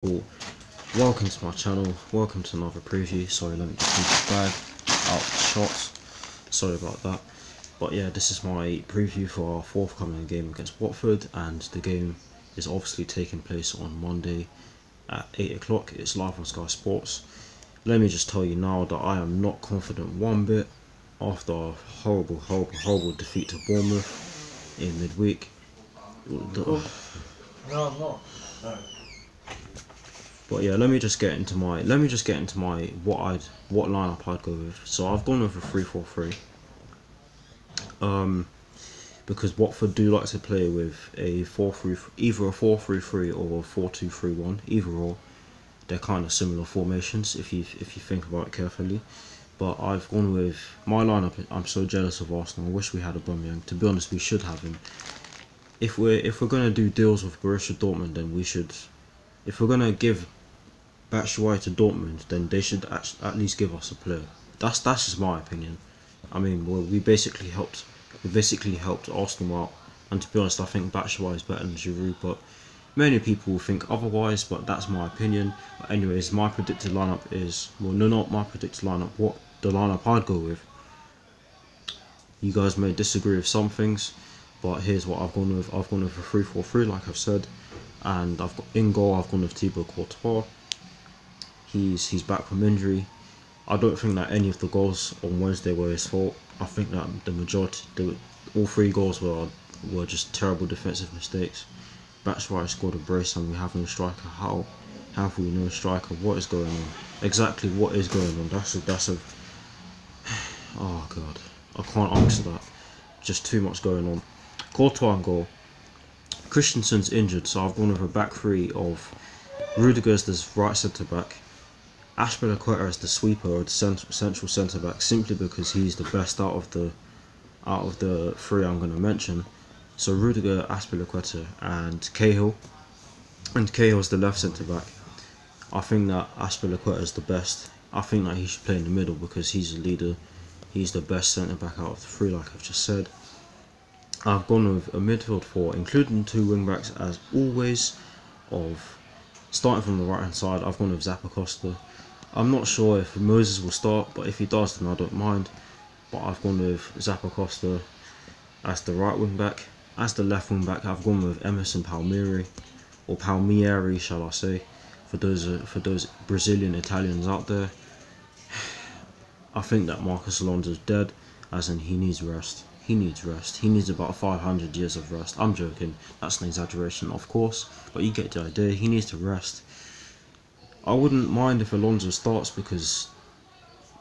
Cool. Welcome to my channel, welcome to another preview. Sorry, let me just move the bag out the shots. Sorry about that. But yeah, this is my preview for our forthcoming game against Watford, and the game is obviously taking place on Monday at 8 o'clock. It's live on Sky Sports. Let me just tell you now that I am not confident one bit after a horrible defeat to Bournemouth in midweek. No, I'm not. No. But yeah, let me just get into my what lineup I'd go with. So I've gone with a 3-4-3. Because Watford do like to play with a 4-3, either a 4-3-3 or a 4-2-3-1, either or. They're kind of similar formations if you think about it carefully. But I've gone with my lineup. I'm so jealous of Arsenal. I wish we had Aubameyang. To be honest, we should have him. If we're gonna do deals with Borussia Dortmund, then we should. If we're gonna give Batshuayi to Dortmund, then they should at least give us a player. That's just my opinion. I mean, well, we basically helped Arsenal out, and to be honest, I think Batshuayi is better than Giroud, but many people think otherwise. But that's my opinion. But anyways, my predicted lineup is not my predicted lineup. What the lineup I'd go with. You guys may disagree with some things, but here's what I've gone with. I've gone with a 3-4-3, like I've said, and I've got in goal. I've gone with Thibaut Courtois. He's back from injury. I don't think that any of the goals on Wednesday were his fault. I think that the majority, all three goals were just terrible defensive mistakes. Batshuayi scored a brace, and we have no striker. How have we no striker? What is going on? Exactly what is going on? That's a. Oh god, I can't answer that. Just too much going on. Courtois and goal. Christensen's injured, so I've gone with a back three of Rudiger as the right centre back, Azpilicueta as the sweeper or the central centre back, simply because he's the best out of the three I'm going to mention. So Rudiger, Azpilicueta, and Cahill. And Cahill's the left centre back. I think that Azpilicueta is the best. I think that he should play in the middle because he's a leader. He's the best centre back out of the three, like I've just said. I've gone with a midfield four, including two wing backs as always. Starting from the right hand side, I've gone with Zappacosta. I'm not sure if Moses will start, but if he does, then I don't mind. But I've gone with Zappacosta as the right wing back. As the left wing back, I've gone with Emerson Palmieri, or Palmieri, shall I say, for those Brazilian Italians out there. I think that Marcos Alonso's dead, as in he needs rest. He needs rest. He needs about 500 years of rest. I'm joking. That's an exaggeration, of course, but you get the idea. He needs to rest. I wouldn't mind if Alonso starts because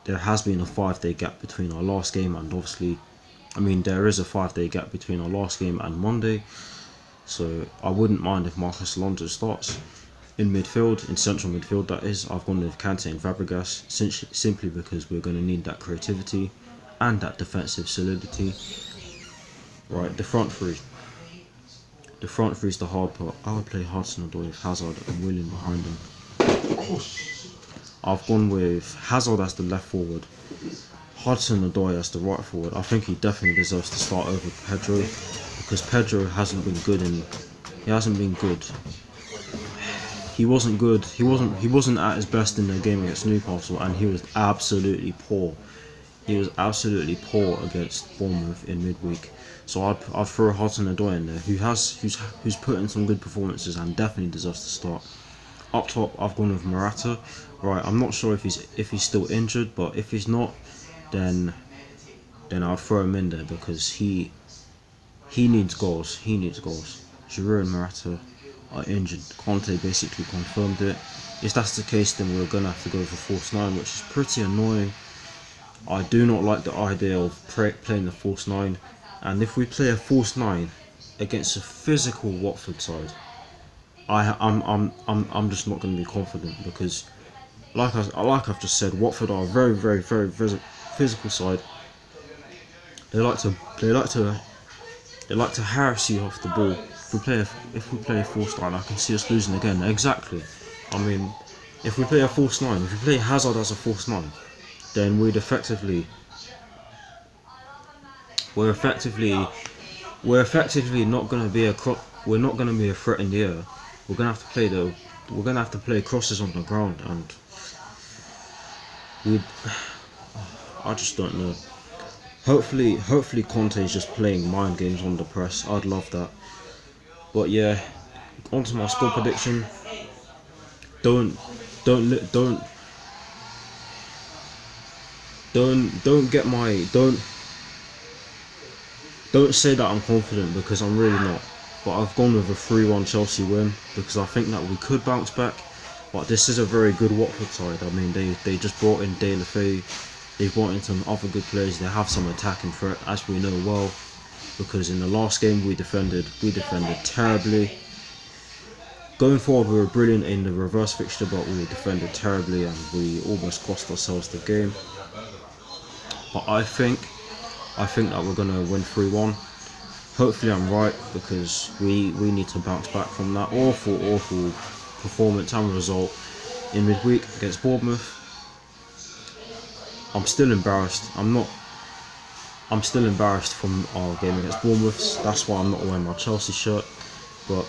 there has been a 5-day gap between our last game and there is a 5-day gap between our last game and Monday. So I wouldn't mind if Marcos Alonso starts. In midfield, in central midfield that is, I've gone with Kante and Fabregas, simply because we're going to need that creativity and that defensive solidity. Right, the front three. The front three is the hard part. I would play Hudson-Odoi with Hazard and Willian behind him. I've gone with Hazard as the left forward, Hudson-Odoi as the right forward. I think he definitely deserves to start over Pedro because Pedro hasn't been good. He wasn't good. He wasn't at his best in the game against Newcastle, and he was absolutely poor. He was absolutely poor against Bournemouth in midweek. So I'd throw Hudson-Odoi in there, who's put in some good performances and definitely deserves to start. Up top, I've gone with Morata. Right, I'm not sure if he's still injured, but if he's not, then I'll throw him in there because he needs goals. He needs goals. Giroud and Morata are injured. Conte basically confirmed it. If that's the case, then we're gonna have to go with a false nine, which is pretty annoying. I do not like the idea of playing the false nine, and if we play a false nine against a physical Watford side, I'm just not going to be confident because, like I've just said, Watford are a very physical side. They like to harass you off the ball. If we play a false nine, I can see us losing again. Exactly. I mean, if we play a false nine, if we play Hazard as a false nine, then we're effectively not going to be a threat in the air. We're going to have to play we're gonna have to play crosses on the ground, and we, I just don't know. Hopefully Conte is just playing mind games on the press. I'd love that. But yeah, onto my score prediction. Don't don't don't don't get my don't say that I'm confident, because I'm really not. But I've gone with a 3-1 Chelsea win because I think that we could bounce back. But this is a very good Watford side. I mean, they just brought in De La Feu. They brought in some other good players. They have some attacking threat, as we know well. Because in the last game we defended terribly. Going forward, we were brilliant in the reverse fixture, but we defended terribly and we almost cost ourselves the game. But I think that we're gonna win 3-1. Hopefully I'm right, because we need to bounce back from that awful performance and result in midweek against Bournemouth. I'm still embarrassed. I'm still embarrassed from our game against Bournemouth. That's why I'm not wearing my Chelsea shirt. But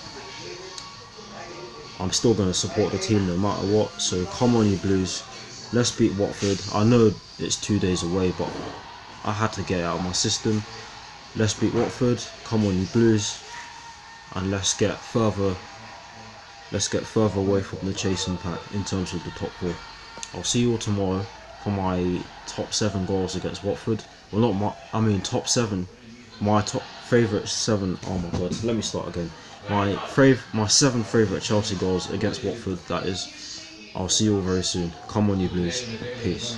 I'm still going to support the team no matter what. So come on, you Blues. Let's beat Watford. I know it's 2 days away, but I had to get it out of my system. Let's beat Watford. Come on, you Blues. And let's get further away from the chasing pack in terms of the top 4. I'll see you all tomorrow for my top 7 goals against Watford. Well, top 7. My top favourite 7. Oh my god, let me start again. My 7 favourite Chelsea goals against Watford, that is. I'll see you all very soon. Come on, you Blues. Peace.